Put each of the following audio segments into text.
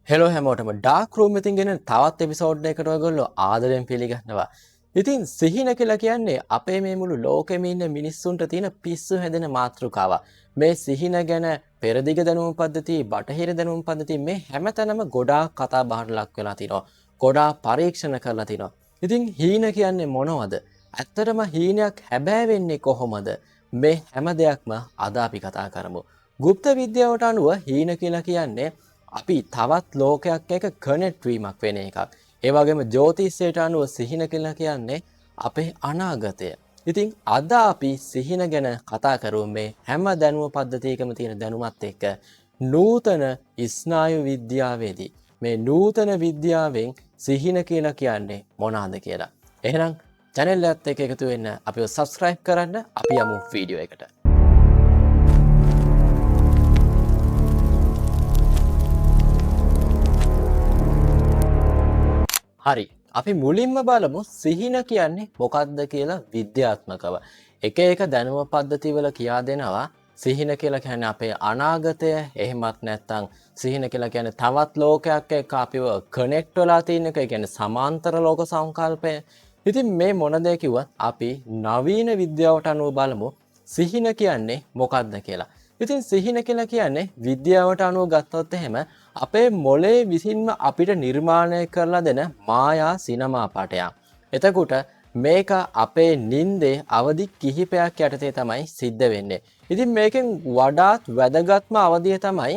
Hello හැමෝටම dark room එකකින් ගෙන තවත් එපිසෝඩ් එකකට ඔයගොල්ලෝ ආදරෙන් පිළිගන්නවා. ඉතින් සිහින කියලා කියන්නේ අපේ මේ මුළු ලෝකෙම ඉන්න මිනිස්සුන්ට තියෙන පිස්සු හැදෙන මාතෘකාවක්. මේ සිහින ගැන පෙරදිග දැනුම් පද්ධති, බටහිර දැනුම් පද්ධති මේ හැමතැනම ගොඩාක් කතා බහට ලක් වෙලා තිනවා. ගොඩාක් පරීක්ෂණ කරලා තිනවා. ඉතින් හීන කියන්නේ මොනවද? ඇත්තටම හීනයක් හැබෑ වෙන්නේ කොහොමද? මේ හැම දෙයක්ම අද අපි කතා කරමු. ගුප්ත විද්‍යාවට අනුව හීන කියලා කියන්නේ අපි තවත් ලෝකයක් එක කනෙක්ට් වීමක් වෙන එකක්. ඒ වගේම ජ්‍යොතිෂයට අනුව සිහින කියලා කියන්නේ අපේ අනාගතය. ඉතින් අද අපි සිහින ගැන කතා කරමු මේ හැම දැනුම පද්ධතියකම තියෙන දැනුමත් එක්ක නූතන ස්නායු විද්‍යාවේදී මේ නූතන විද්‍යාවෙන් සිහින කියලා කියන්නේ මොනවාද කියලා. එහෙනම් channel එකත් එක්ක එකතු වෙන්න අපිව subscribe කරන්න. අපි යමු වීඩියෝ එකට. හරි අපි මුලින්ම බලමු සිහින කියන්නේ මොකක්ද කියලා විද්‍යාත්මකව. එක එක දැනුම පද්ධතිවල කියා දෙනවා සිහින කියලා කියන්නේ අපේ අනාගතය. එහෙමත් නැත්නම් සිහින කියලා කියන්නේ තවත් ලෝකයක් එක්ක අපිව කනෙක්ට් වෙලා තියෙන එක. ඒ කියන්නේ සමාන්තර ලෝක සංකල්පය. ඉතින් මේ මොන දේ කිව්වත් අපි නවීන විද්‍යාවට අනුව බලමු සිහින කියන්නේ මොකක්ද කියලා. ඉතින් සිහින කියලා කියන්නේ විද්‍යාවට අනුව ගත්තොත් එහෙම අපේ මොලේ විසින්ම අපිට නිර්මාණය කරලා දෙන මායා සිනමා පටයක්. එතකොට මේක අපේ නින්දේ අවදි කිහිපයක් යටතේ තමයි සිද්ධ වෙන්නේ. ඉතින් මේකෙන් වඩාත් වැදගත්ම අවධිය තමයි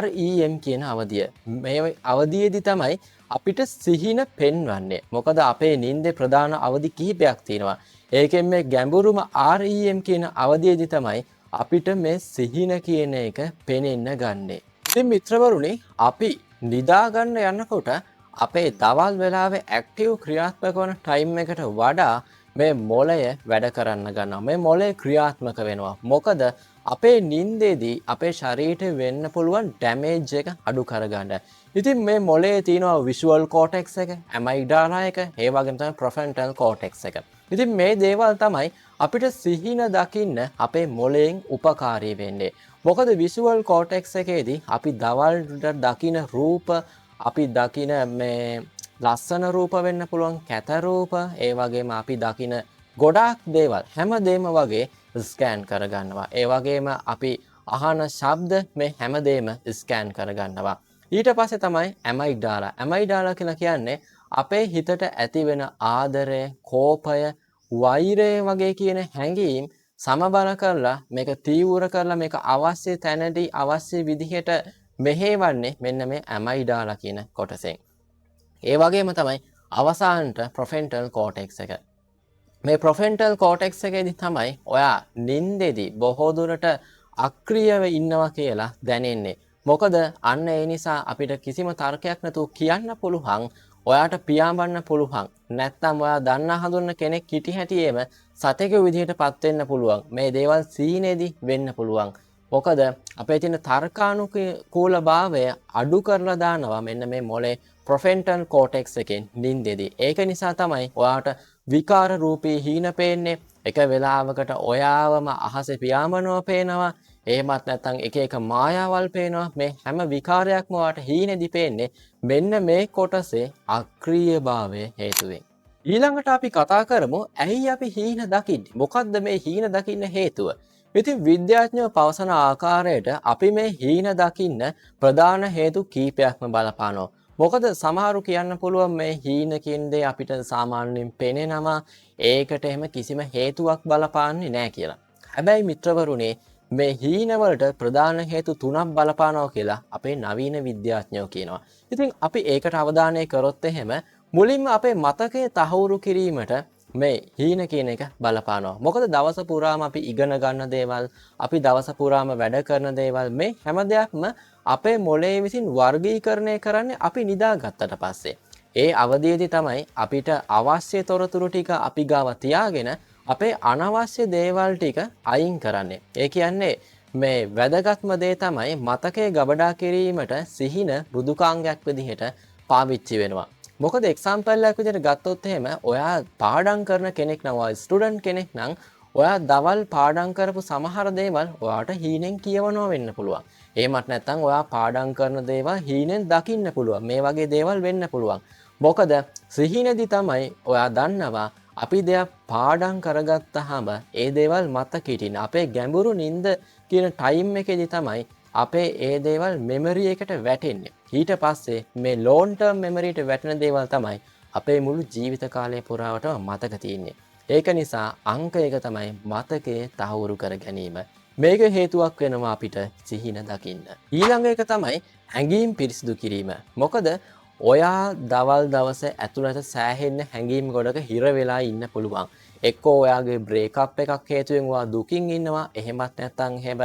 REM කියන අවධිය. මේ අවධියේදී තමයි අපිට සිහින පෙන්වන්නේ. මොකද අපේ නින්දේ ප්‍රධාන අවධි කිහිපයක් තියෙනවා. ඒකෙන් මේ ගැඹුරුම REM කියන අවධියේදී තමයි අපිට මේ සිහින කියන එක පෙනෙන්න ගන්නේ. ඉතින් මිත්‍රවරුනි අපි නිදා ගන්න යනකොට අපේ දවල් වෙලාවේ ඇක්ටිව් ක්‍රියාත්මක වන ටයිම් එකට වඩා මේ මොළය වැඩ කරන්න ගන්නවා. මේ මොළය ක්‍රියාත්මක වෙනවා. මොකද අපේ නිින්දේදී අපේ ශරීරයට වෙන්න පුළුවන් ඩැමේජ් එක අඩු කරගන්න. ඉතින් මේ මොළයේ තියෙනවා විෂුවල් කෝටෙක්ස් එක, ඇමයිග්ඩාලා එක, ඒ වගේම තමයි ප්‍රොෆ්‍රොන්ටල් කෝටෙක්ස් එක. ඉතින් මේ දේවල් තමයි අපිට සිහින දකින්න අපේ මොළයෙන් උපකාරී වෙන්නේ. මොකද විෂුවල් කෝටෙක්ස් එකේදී අපි දවල්ට දකින රූප, අපි දකින මේ ලස්සන රූප වෙන්න පුළුවන් කැත රූප, ඒ වගේම අපි දකින ගොඩාක් දේවල් හැමදේම වගේ ස්කෑන් කරගන්නවා. ඒ වගේම අපි අහන ශබ්ද මේ හැමදේම ස්කෑන් කරගන්නවා. ඊට පස්සේ තමයි ඇමයිග්ඩාලා. ඇමයිග්ඩාලා කියලා කියන්නේ අපේ හිතට ඇති වෙන ආදරය, කෝපය, වෛරය වගේ කියන හැඟීම් සමබර කරලා මේක තීව්‍ර කරලා මේක අවශ්‍ය තැනදී අවශ්‍ය විදිහට මෙහෙවන්නේ මෙන්න මේ ඇමයිග්ඩාලා කියන කොටසෙන්. ඒ වගේම තමයි අවසානට ප්‍රොෆ්‍රොන්ටල් කෝටෙක්ස් එක. මේ ප්‍රොෆ්‍රොන්ටල් කෝටෙක්ස් එකේදී තමයි ඔයා නින්දේදී බොහෝ දුරට අක්‍රියව ඉන්නවා කියලා දැනෙන්නේ. මොකද අන්න ඒ නිසා අපිට කිසිම තර්කයක් නැතුව කියන්න පුළුවන්, ඔයාට පියාඹන්න පුළුවන්. නැත්නම් ඔයා දන්නා හඳුනන කෙනෙක් හිටි හැටියේම සතෙකු විදිහටපත් වෙන්න පුළුවන්. මේ දේවල් සීනේදී වෙන්න පුළුවන්. මොකද අපේ තියෙන තර්කානුකූලභාවය අඩු කරලා දානවා මෙන්න මේ මොලේ ප්‍රොෆ්‍රොන්ටල් කෝටෙක්ස් එකෙන් නින්දේදී. ඒක නිසා තමයි ඔයාට විකාර රූපී හීන පේන්නේ. එක වෙලාවකට ඔයාවම අහසේ පියාඹනවා පේනවා. එහෙමත් නැත්නම් එක එක මායාවල් පේනවා. මේ හැම විකාරයක්ම ඔයාට හීනේදී පේන්නේ මෙන්න මේ කොටසේ අක්‍රීයභාවය හේතුවෙන්. ඊළඟට අපි කතා කරමු ඇයි අපි හීන දකින්නේ? මොකද්ද මේ හීන දකින්න හේතුව? ඉතින් විද්‍යාඥයෝ පවසන ආකාරයට අපි මේ හීන දකින්න ප්‍රධාන හේතු කීපයක්ම බලපානවා. මොකද සමහරු කියන්න පුළුවන් මේ හීන කියන දේ අපිට සාමාන්‍යයෙන් පෙනෙනවා. ඒකට එහෙම කිසිම හේතුවක් බලපාන්නේ නැහැ කියලා. හැබැයි මිත්‍රවරුනි මේ හීන වලට ප්‍රධාන හේතු තුනක් බලපානවා කියලා අපේ නවීන විද්‍යාඥයෝ කියනවා. ඉතින් අපි ඒකට අවධානය කරොත් එහෙම මුලින්ම අපේ මතකය තහවුරු කිරීමට මේ හීන කියන එක බලපානවා. මොකද දවස පුරාම අපි ඉගෙන ගන්න දේවල්, අපි දවස පුරාම වැඩ කරන දේවල් මේ හැම දෙයක්ම අපේ මොළයේ විසින් වර්ගීකරණය කරන්නේ අපි නිදාගත්තට පස්සේ. ඒ අවධියේදී තමයි අපිට අවශ්‍ය තොරතුරු ටික අපි ගාව තියාගෙන අපේ අනවශ්‍ය දේවල් ටික අයින් කරන්නේ. ඒ කියන්නේ මේ වැදගත්ම දේ තමයි මතකයේ ගබඩා කිරීමට සිහින මෘදුකාංගයක් විදිහට පාවිච්චි වෙනවා. මොකද එක්සැම්පල් එකක් විදිහට ගත්තොත් එහෙම ඔයා පාඩම් කරන කෙනෙක් නම්, ඔයා ස්ටුඩන්ට් කෙනෙක් නම් ඔයා දවල් පාඩම් කරපු සමහර දේවල් ඔයාට හීනෙන් කියවනවා වෙන්න පුළුවන්. එහෙමත් නැත්නම් ඔයා පාඩම් කරන දේවල් හීනෙන් දකින්න පුළුවන්. මේ වගේ දේවල් වෙන්න පුළුවන්. මොකද සිහිනදී තමයි ඔයා දන්නවා අපි දෙයක් පාඩම් කරගත්තාම ඒ දේවල් මතක හිටින්න. අපේ ගැඹුරු නිින්ද කියන ටයිම් එකේදී තමයි අපේ ඒ දේවල් මෙමරි එකට වැටෙන්නේ. ඊට පස්සේ මේ ලෝන් ටර්ම් මෙමරියට වැටෙන දේවල් තමයි අපේ මුළු ජීවිත කාලය පුරාවටම මතක තියෙන්නේ. ඒක නිසා අංක 1 තමයි මතකයේ තහවුරු කර ගැනීම. මේක හේතුවක් වෙනවා අපිට සිහින දකින්න. ඊළඟ එක තමයි හැඟීම් පිරිසිදු කිරීම. මොකද ඔයා දවල් දවස ඇතුළත සෑහෙන්න හැඟීම් ගොඩක හිර වෙලා ඉන්න පුළුවන්. එක්කෝ ඔයාගේ බ්‍රේකප් එකක් හේතුවෙන් ඔයා දුකින් ඉන්නවා. එහෙමත් නැත්නම්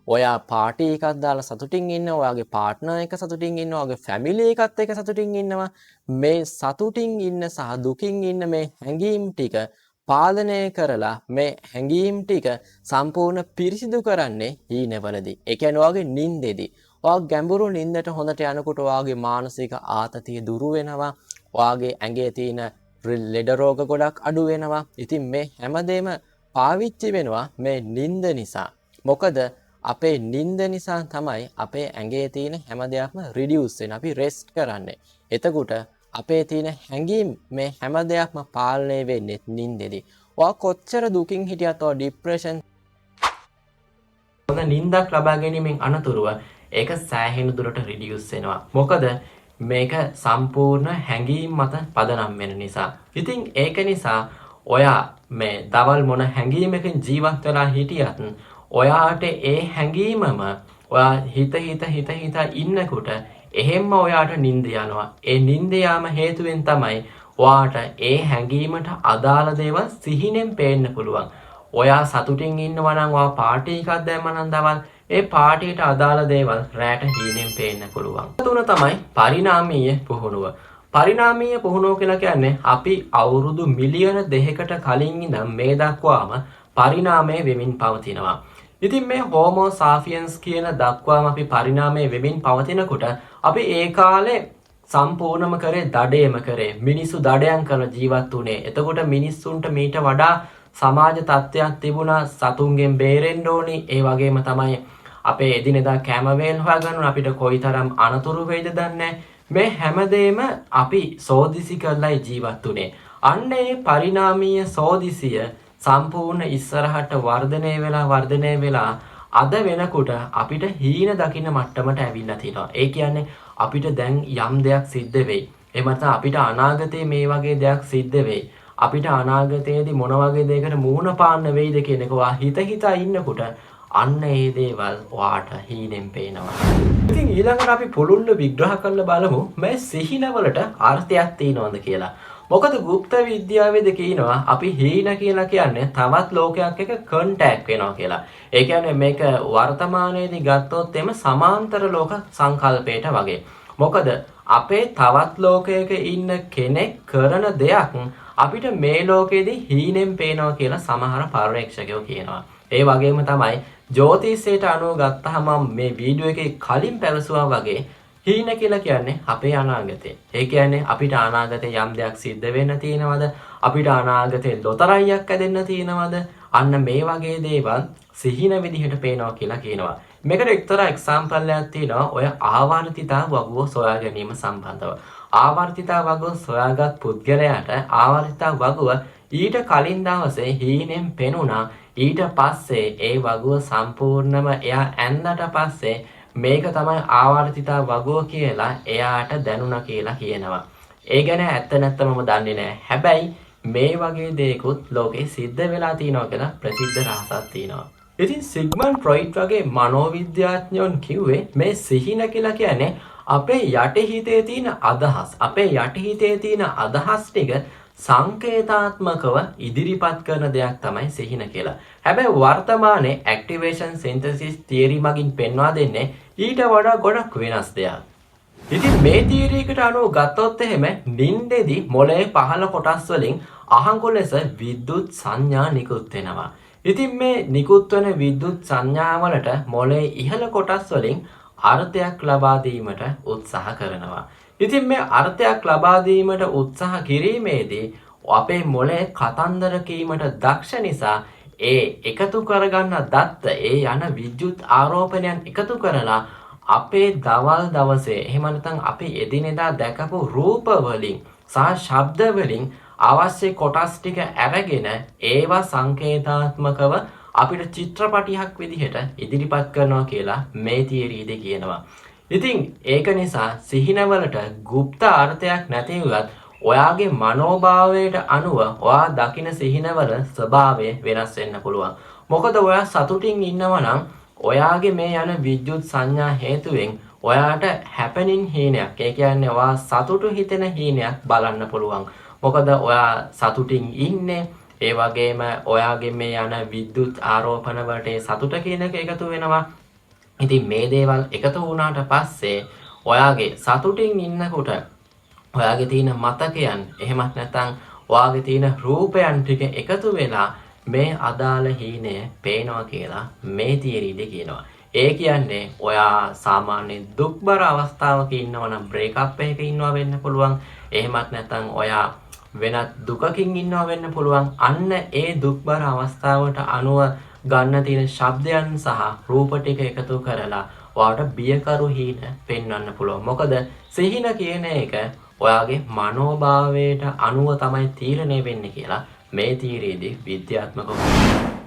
ඔයා පාටි එකක් දාලා සතුටින් ඉන්නවා. ඔයාගේ පාර්ට්නර් එක සතුටින් ඉන්නවා. ඔයාගේ ෆැමිලි එකත් එක්ක සතුටින් ඉන්නවා. මේ සතුටින් ඉන්න සහ දුකින් ඉන්න මේ හැඟීම් ටික පාලනය කරලා මේ හැඟීම් ටික සම්පූර්ණ පිරිසිදු කරන්නේ හීනවලදී. ඒ කියන්නේ ඔයාගේ නිින්දෙදී. ඔයා ගැඹුරු නිින්දට හොඳට යනකොට ඔයාගේ මානසික ආතතිය දුරු වෙනවා. ඔයාගේ ඇඟේ තියෙන ලෙඩ රෝග ගොඩක් අඩු වෙනවා. ඉතින් මේ හැමදේම පාවිච්චි වෙනවා මේ නිින්ද නිසා. මොකද අපේ නිින්ද නිසා තමයි අපේ ඇඟේ තියෙන හැම දෙයක්ම රිඩියුස් වෙන. අපි රෙස්ට් කරන්නේ. එතකොට අපේ තියෙන හැඟීම් මේ හැම දෙයක්ම පාලනය වෙන්නේ නිින්දෙදී. ඔයා කොච්චර දුකින් හිටියත් ඔය ડિප්‍රෙෂන් හොඳ නිින්දක් ලබා ගැනීමෙන් අනතුරුව ඒක සෑහෙන දුරට රිඩියුස් වෙනවා. මොකද මේක සම්පූර්ණ හැඟීම් මත පදනම් වෙන නිසා. ඉතින් ඒක නිසා ඔයා මේ දවල් මොන හැඟීමකින් ජීවත් වෙලා හිටියත් ඔයාට ඒ හැඟීමම ඔයා හිත ඉන්නකොට එහෙම්ම ඔයාට නිින්ද යනවා. ඒ නිින්ද යාම හේතුවෙන් තමයි ඔයාට ඒ හැඟීමට අදාළ දේවල් සිහිනෙන් පේන්න පුළුවන්. ඔයා සතුටින් ඉන්නවා නම් ඔයා පාටි එකක් දැම්ම නම් දවල් ඒ පාටියට අදාළ දේවල් රැට හීනෙන් පේන්න පුළුවන්. තුන තමයි පරිණාමීය පුහුණුව. පරිණාමීය පුහුණුව කියලා කියන්නේ අපි අවුරුදු මිලියන 2කට කලින් ඉඳන් මේ දක්වාම පරිණාමය වෙමින් පවතිනවා. ඉතින් මේ හෝමෝ සාපියන්ස් කියන දක්වාම අපි පරිණාමය වෙමින් පවතිනකොට අපි ඒ කාලේ සම්පූර්ණම කරේ දඩේම කරේ. මිනිස්සු දඩයන් කරලා ජීවත් වුණේ. එතකොට මිනිස්සුන්ට මීට වඩා සමාජ තත්ත්වයක් තිබුණා. සතුන්ගෙන් බේරෙන්න ඕනි. ඒ වගේම තමයි අපේ එදිනෙදා කැම වේල් හොයාගන්න අපිට කොයිතරම් අනතුරු වෙයිද දන්නේ. මේ හැමදේම අපි සෝදිසි කරලායි ජීවත් වුණේ. අන්න ඒ පරිණාමීය සෝදිසිය සම්පූර්ණ ඉස්සරහට වර්ධනය වෙලා අද වෙනකොට අපිට හීන දකින්න මට්ටමට ඇවිල්ලා තිනවා. ඒ කියන්නේ අපිට දැන් යම් දෙයක් සිද්ධ වෙයි. එහෙම නැත්නම් අපිට අනාගතයේ මේ වගේ දෙයක් සිද්ධ වෙයි. අපිට අනාගතයේදී මොන වගේ දෙයකට මුහුණ පාන්න වෙයිද කියන එක ඔයා හිතා ඉන්නකොට අන්න ඒ දේවල් ඔයාට හීනෙන් පේනවා. ඉතින් ඊළඟට අපි පුළුල්ව විග්‍රහ කරලා බලමු මේ සිහිනවලට අර්ථයක් තියෙනවද කියලා. මොකද ගුප්ත විද්‍යාවේදී කියනවා අපි හීන කියලා කියන්නේ තවත් ලෝකයක් එක්ක කන්ටැක්ට් වෙනවා කියලා. ඒ කියන්නේ මේක වර්තමානයේදී ගත්තොත් එම සමාන්තර ලෝක සංකල්පයට වගේ. මොකද අපේ තවත් ලෝකයක ඉන්න කෙනෙක් කරන දෙයක් අපිට මේ ලෝකෙදී හීනෙන් පේනවා කියලා සමහර පර්යේක්ෂකයෝ කියනවා. ඒ වගේම තමයි ජ්‍යොතිෂයට අනුව ගත්තාම මේ වීඩියෝ එකේ කලින් පැවසුවා වගේ හීන කියලා කියන්නේ අපේ අනාගතය. ඒ කියන්නේ අපිට අනාගතේ යම් දෙයක් සිද්ධ වෙන්න තියෙනවද? අපිට අනාගතේ ලොතරැයියක් ඇදෙන්න තියෙනවද? අන්න මේ වගේ දේවල් සිහින විදිහට පේනවා කියලා කියනවා. මේකට එක්තරා එක්සැම්පල් එකක් තියෙනවා. ඔය ආවර්තිතා වගුව සොයා ගැනීම සම්බන්ධව. ආවර්තිතා වගුව සොයාගත් පුද්ගලයාට ආවර්තිතා වගුව ඊට කලින් දවසේ හීනෙන් පෙනුණා. ඊට පස්සේ ඒ වගුව සම්පූර්ණම එයා ඇන්නට පස්සේ මේක තමයි ආවර්තිතා වගුව කියලා එයාට දැනුණා කියලා කියනවා. ඒ ගැන ඇත්ත නැත්ත මම දන්නේ නැහැ. හැබැයි මේ වගේ දේකුත් ලෝකේ සිද්ධ වෙලා තියෙනවා කියලා ප්‍රසිද්ධ රහසක් තියෙනවා. ඉතින් සිග්මන්ඩ් ෆ්‍රොයිඩ් වගේ මනෝවිද්‍යාඥයන් කිව්වේ මේ සිහින කියලා කියන්නේ අපේ යටිහිතේ තියෙන අදහස්. අපේ යටිහිතේ තියෙන අදහස් ටික සංකේතාත්මකව ඉදිරිපත් කරන දෙයක් තමයි සිහින කියලා. හැබැයි වර්තමානයේ ඇක්ටිවේෂන් සින්තසිස් තියරි මගින් පෙන්වා දෙන්නේ ඊට වඩා ගොඩක් වෙනස් දෙයක්. ඉතින් මේ තියරි එකට අනුව ගත්තොත් එහෙම නිින්දෙදි මොළයේ පහළ කොටස් වලින් අහංගු ලෙස විද්‍යුත් සංඥා නිකුත් වෙනවා. ඉතින් මේ නිකුත් වෙන විද්‍යුත් සංඥා වලට මොළයේ ඉහළ කොටස් වලින් අර්ථයක් ලබා දීමට උත්සාහ කරනවා. ඉතින් මේ අර්ථයක් ලබා දීමට උත්සාහ කිරීමේදී අපේ මොළය කතන්දර කීමට දක්ෂ නිසා ඒ එකතු කරගන්න දත්ත ඒ යන විද්‍යුත් ආරෝපණයන් එකතු කරලා අපේ දවල් දවසේ එහෙම නැත්නම් අපි එදිනෙදා දැකපු රූප වලින් සහ ශබ්ද වලින් අවශ්‍ය කොටස් ටික අරගෙන ඒවා සංකේතාත්මකව අපිට චිත්‍රපටියක් විදිහට ඉදිරිපත් කරනවා කියලා මේ තියරියේදී කියනවා. ඉතින් ඒක නිසා සිහිනවලට গুপ্ত අර්ථයක් නැතිවත් ඔයාගේ මනෝභාවයට අනුව ඔයා දකින සිහිනවල ස්වභාවය වෙනස් වෙන්න පුළුවන්. මොකද ඔයා සතුටින් ඉන්නවා නම් ඔයාගේ මේ යන විද්‍යුත් සංඥා හේතුවෙන් ඔයාට හැපෙනින් හීනයක්, ඒ කියන්නේ ඔයා සතුටු හිතෙන හීනයක් බලන්න පුළුවන්. මොකද ඔයා සතුටින් ඉන්නේ, ඒ වගේම ඔයාගේ මේ යන විද්‍යුත් ආරෝපණ වලට සතුට කියන එක එකතු වෙනවා. ඉතින් මේ දේවල් එකතු වුණාට පස්සේ ඔයාගේ සතුටින් ඉන්නකොට ඔයාගේ තියෙන මතකයන් එහෙමත් නැත්නම් ඔයාගේ තියෙන රූපයන් ටික එකතු වෙලා මේ අදාළ හීනය පේනවා කියලා මේ තියරියේදී කියනවා. ඒ කියන්නේ ඔයා සාමාන්‍ය දුක්බර අවස්ථාවක ඉන්නවා නම් බ්‍රේක්අප් එකක ඉන්නවා වෙන්න පුළුවන්. එහෙමත් නැත්නම් ඔයා වෙනත් දුකකින් ඉන්නවා වෙන්න පුළුවන්. අන්න ඒ දුක්බර අවස්ථාවට අනුව ගන්න තියෙන ශබ්දයන් සහ රූප ටික එකතු කරලා ඔයාට බියකරු හීන පෙන්වන්න පුළුවන්. මොකද සිහින කියන එක ඔයාගේ මනෝභාවයට අනුව තමයි තීරණය වෙන්නේ කියලා මේ තීරයේදී විද්‍යාත්මකව.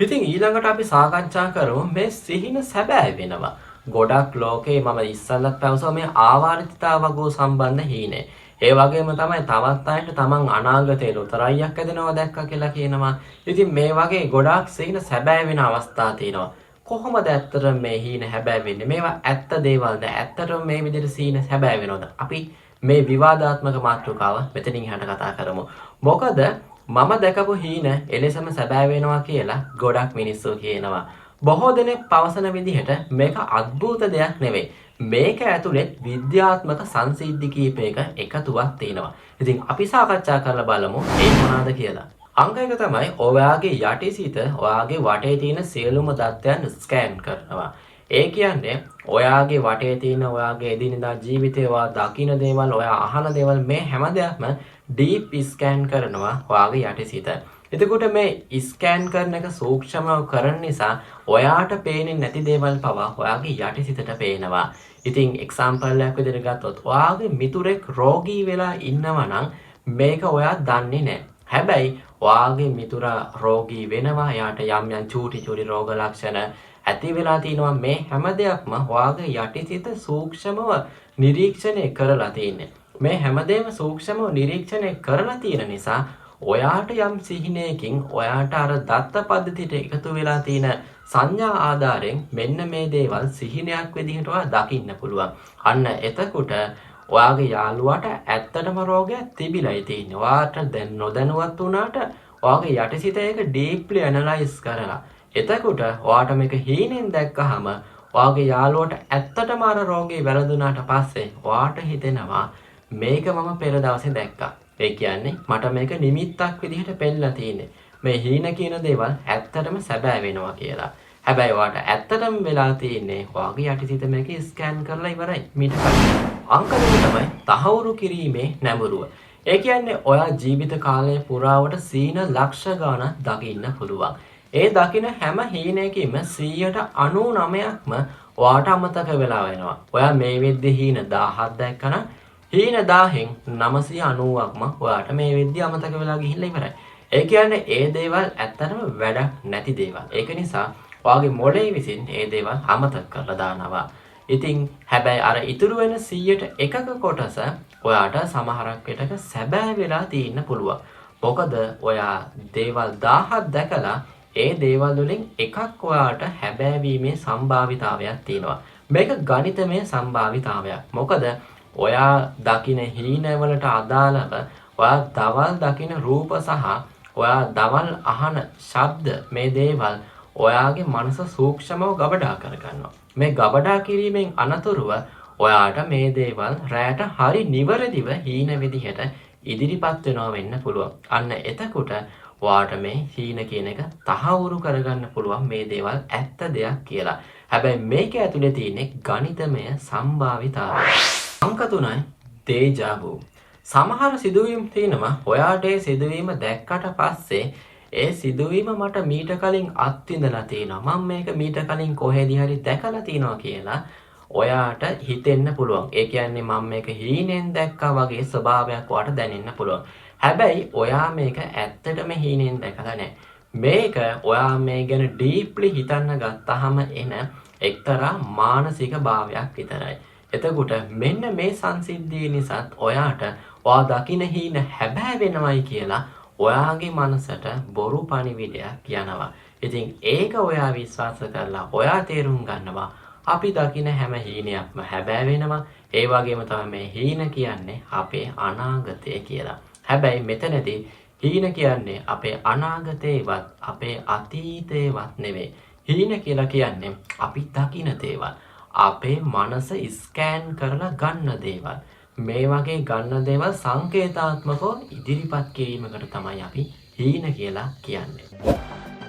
ඉතින් ඊළඟට අපි සාකච්ඡා කරමු මේ සිහින සැබෑ වෙනවා. ගොඩක් ලෝකේ මම ඉස්සල්ලත් පැවසුවා මේ ආවර්තිතාවගෝ සම්බන්ධ හීනේ. ඒ වගේම තමයි තවත් අයට තමන් අනාගතේ ලොතරැයියක් ඇදෙනවා දැක්කා කියලා කියනවා. ඉතින් මේ වගේ ගොඩාක් සිහින සැබෑ වෙන අවස්ථා තියෙනවා. කොහොමද ඇත්තටම මේ හීන හැබෑ වෙන්නේ? මේවා ඇත්ත දේවල්ද? ඇත්තටම මේ විදිහට සිහින හැබෑ වෙනවද? අපි මේ විවාදාත්මක මාතෘකාව මෙතනින් එහාට කතා කරමු. මොකද මම දැකපු හීන එලෙසම සැබෑ වෙනවා කියලා ගොඩක් මිනිස්සු කියනවා. බොහෝ දෙනෙක් පවසන විදිහට මේක අద్භූත දෙයක් නෙවෙයි. මේක ඇතුලේ විද්‍යාත්මක සංසිද්ධි කීපයක එකතුවක් තියෙනවා. ඉතින් අපි සාකච්ඡා කරලා බලමු ඒ මොනවාද කියලා. අංක එක තමයි ඔයාගේ යටිසිත ඔයාගේ වටේ තියෙන සියලුම தත්ත්වයන් ස්කෑන් කරනවා. ඒ කියන්නේ ඔයාගේ වටේ තියෙන ඔයාගේ එදිනෙදා ජීවිතේ ඔයා දකින දේවල්, ඔයා අහන දේවල් මේ හැම දෙයක්ම ඩීප් ස්කෑන් කරනවා ඔයාගේ යටිසිත. එතකොට මේ ස්කෑන් කරන එක සූක්ෂමව කරන නිසා ඔයාට පේන්නේ නැති දේවල් පවා ඔයාගේ යටිසිතට පේනවා. ඉතින් එක්සැම්පල් එකක් විදිහට ගත්තොත් ඔයාගේ මිතුරෙක් රෝගී වෙලා ඉන්නවා නම් මේක ඔයා දන්නේ නැහැ. හැබැයි ඔයාගේ මිතුරා රෝගී වෙනවා, එයාට යම් යම් චූටි රෝග ලක්ෂණ ඇති වෙලා තිනවා. මේ හැම දෙයක්ම ඔයාගේ යටිසිත සූක්ෂමව නිරීක්ෂණය කරලා තියෙන්නේ. මේ හැමදේම සූක්ෂමව නිරීක්ෂණය කරලා තියෙන නිසා ඔයාට යම් සිහිනයකින් ඔයාට අර දත්ත පද්ධතියට එකතු වෙලා තියෙන සංඥා ආධාරයෙන් මෙන්න මේ දේවල් සිහිනයක් විදිහට ඔයා දකින්න පුළුවන්. අන්න එතකොට ඔයාගේ යාළුවාට ඇත්තටම රෝගයක් තිබිලායි තියෙන්නේ. ඔයාට දැන් නොදැනුවත් වුණාට ඔයාගේ යටිසිත ඒක ඩීප්ලි ඇනලයිස් කරලා එතකොට ඔයාට මේක හීනෙන් දැක්කහම ඔයාගේ යාළුවට ඇත්තටම අර රෝගේ වැළඳුනාට පස්සේ ඔයාට හිතෙනවා මේක මම පෙර දවසේ දැක්කා. ඒ කියන්නේ මට මේක නිමිත්තක් විදිහට පෙන්නලා තියෙන්නේ. මේ හීන කියන දේවල් ඇත්තටම සැබෑ වෙනවා කියලා. හැබැයි ඔයාට ඇත්තටම වෙලා තියෙන්නේ ඔයාගේ යටිසිත මේක ස්කෑන් කරලා ඉවරයි. මීට කලින් අංක දෙක තමයි තහවුරු කිරීමේ නැඹුරුව. ඒ කියන්නේ ඔයා ජීවිත කාලය පුරාවට සීන ලක්ෂ ගණන් දකින්න පුළුවන්. ඒ දකින හැම හීනයකින්ම 99%ක්ම ඔයාට අමතක වෙලා වෙනවා. ඔයා මේ වෙද්දි හීන 1000ක් දැක්කනම් හීන 1000න් 990ක්ම ඔයාට මේ වෙද්දි අමතක වෙලා ගිහිල්ලා ඉවරයි. ඒ කියන්නේ ඒ දේවල් ඇත්තටම වැඩක් නැති දේවල්. ඒක නිසා ඔයාගේ මොළේ විසින් ඒ දේවල් අමතක කරලා දානවා. ඉතින් හැබැයි අර ඉතුරු වෙන 100ට එකක කොටස ඔයාට සමහරක් විටක සැබෑ වෙලා තියෙන්න පුළුවන්. මොකද ඔයා දේවල් 1000ක් දැකලා ඒ දේවල් වලින් එකක් ඔයාට හැබෑ වීමේ සම්භාවිතාවයක් තියෙනවා. මේක ගණිතමය සම්භාවිතාවයක්. මොකද ඔයා දකින හීනවලට අදාළව ඔයා දවල් දකින රූප සහ ඔයා දවල් අහන ශබ්ද මේ දේවල් ඔයාගේ මනස සූක්ෂමව ගබඩා කරගන්නවා. මේ ගබඩා කිරීමෙන් අනතුරුව ඔයාට මේ දේවල් රැයට හරි නිවැරදිව හීන විදිහට ඉදිරිපත් වෙනවා වෙන්න පුළුවන්. අන්න එතකොට ඔයාට මේ හීන කියන එක තහවුරු කරගන්න පුළුවන් මේ දේවල් ඇත්ත දෙයක් කියලා. හැබැයි මේක ඇතුලේ තියෙන්නේ ගණිතමය සම්භාවිතාවය. අංක 3යි දේජා වූ. සමහර සිදුවීම් තියෙනවා ඔයාට ඒ සිදුවීම දැක්කට පස්සේ ඒ සිදුවීම මට මීට කලින් අත්විඳලා තියෙනවා. මම මේක මීට කලින් කොහෙදී හරි දැකලා තියෙනවා කියලා ඔයාට හිතෙන්න පුළුවන්. ඒ කියන්නේ මම මේක හීනෙන් දැක්කා වගේ ස්වභාවයක් ඔයාට දැනෙන්න පුළුවන්. හැබැයි ඔයා මේක ඇත්තටම හීනෙන් දැකලා නැහැ. මේක ඔයා මේ ගැන ඩීප්ලි හිතන්න ගත්තාම එන එක්තරා මානසික භාවයක් විතරයි. එතකොට මෙන්න මේ සංසිද්ධිය නිසාත් ඔයාට ඔයා දකින හීන හැබෑ වෙනවයි කියලා ඔයාගේ මනසට බොරු පණිවිඩයක් යනවා. ඉතින් ඒක ඔයා විශ්වාස කරලා ඔයා තේරුම් ගන්නවා අපි දකින හැම හීනයක්ම හැබෑ වෙනවා. ඒ වගේම තමයි මේ හීන කියන්නේ අපේ අනාගතය කියලා. හැබැයි මෙතනදී හීන කියන්නේ අපේ අනාගතේවත් අපේ අතීතේවත් නෙවෙයි. හීන කියලා කියන්නේ අපි දකින දේවල්. අපේ මනස ස්කෑන් කරලා ගන්න දේවල්. මේ වගේ ගන්න දේවල් සංකේතාත්මකව ඉදිරිපත් කිරීමකට තමයි අපි හීන කියලා කියන්නේ.